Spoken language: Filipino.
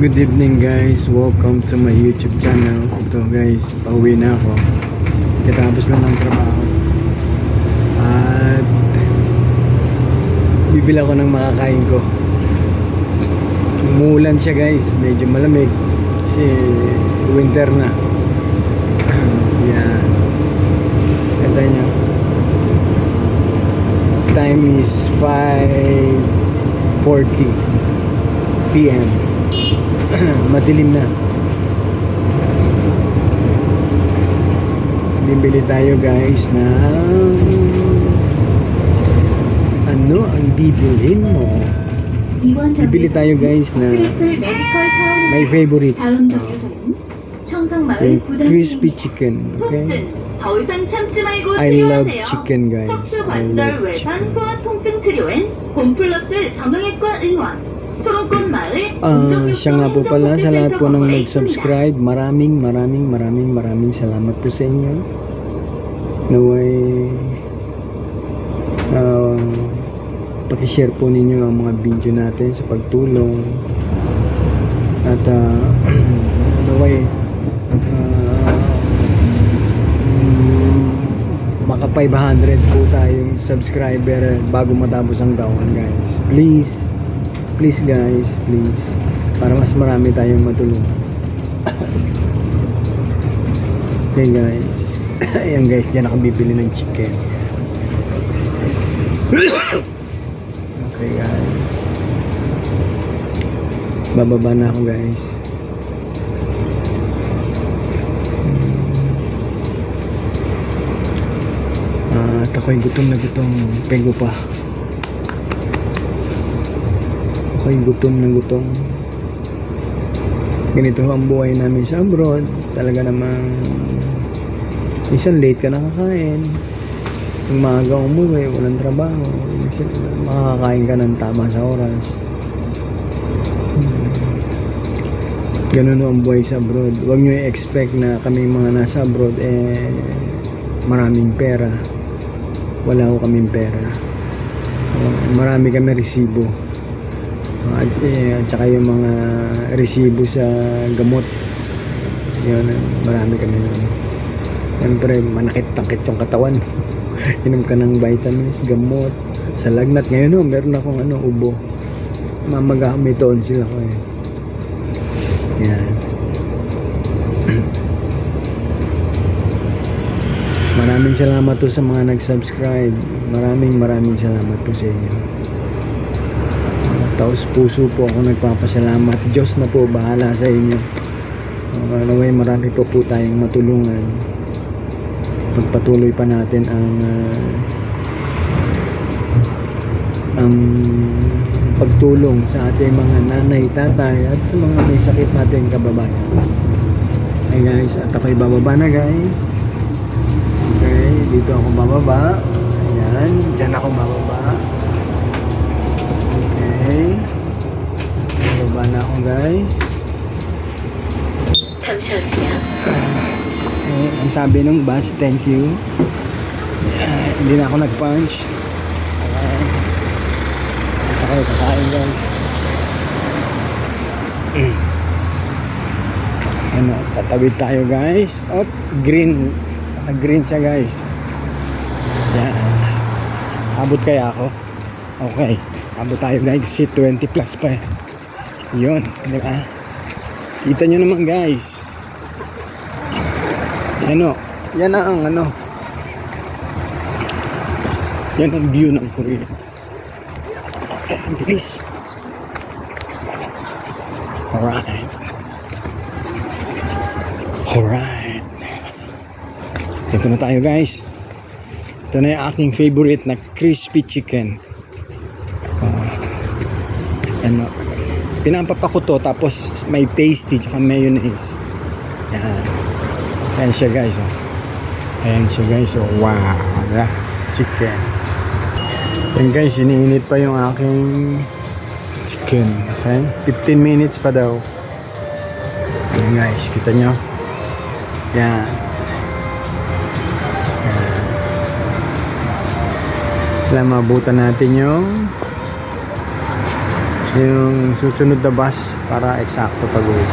Good evening guys, welcome to my YouTube channel. Ito guys, pauwi na ako. Katapos lang ng trabaho. At bibili ako ng makakain ko. Umuulan siya guys, medyo malamig kasi winter na. Yan. Kata niya. Time is 5:40 PM. Madilim na. Bibili tayo guys na ano ang bibilhin mo? Bibili tayo guys na my favorite, yung crispy chicken. Okay, I love chicken guys. I love chicken. Siya nga po pala, sa lahat po ng nag-subscribe, maraming salamat po sa inyo. Naway pakishare po ninyo ang mga video natin sa pagtulong. At naway maka 500 po tayong subscriber bago matapos ang taon guys. Please guys, please, para mas marami tayong matulungan. Okay guys. Ayan guys, dyan ako bibili ng chicken. Okay guys, bababa na ako guys. At ako'y gutom na gutom. Pego pa. Ako'y gutom na gutom. Ganito ang buhay namin sa abroad. Talaga namang minsan late ka nakakain. Yung maaga umuwi, walang trabaho, makakain ka ng tama sa oras. Ganun ang buhay sa abroad. Huwag nyo i-expect na kami mga nasa abroad maraming pera. Wala ko kaming pera. Marami kami resibo. At saka yung mga resibo sa gamot, yun, marami kami nun. Siyempre manakit-takit yung katawan. Inom ka ng vitamins, gamot, sa lagnat. Ngayon meron akong ubo. Mamaga may tonsil ako yan. Maraming salamat po sa mga nag-subscribe. Maraming salamat po sa inyo. Taos puso po ako nagpapasalamat. Diyos na po bahala sa inyo. Anyway, marami po tayong matulungan. Pagpatuloy pa natin ang pagtulong sa ating mga nanay, tatay at sa mga may sakit nating kababayan. Hey guys, at ako'y bababa na guys. Okay, dito ako bababa. Ayan, dyan ako bababa. Okay, bababa na ako guys. Ang sabi ng bus, thank you. Hindi na ako nag-punch. Okay, kakain guys. Tatawid tayo guys. Green. Green siya guys. Yan. Abot kaya ako? Okay, abot tayo guys. Kasi 20 plus pa yun, diba? Kita nyo naman guys. Yan ang yan ang view ng Korea. Okay, bilis. Alright. Ito na tayo guys. Ito na yung aking favorite na crispy chicken. Pinampapa ko to, tapos may tasty tsaka mayonnaise. Ayan siya guys. Wow, chicken. Yan guys, iniinit pa yung aking chicken. Okay, 15 minutes pa daw. Ayan guys, kita nyo. Yan. Kailangan mabutan natin yung yung susunod na bus para eksakto pag-uwi.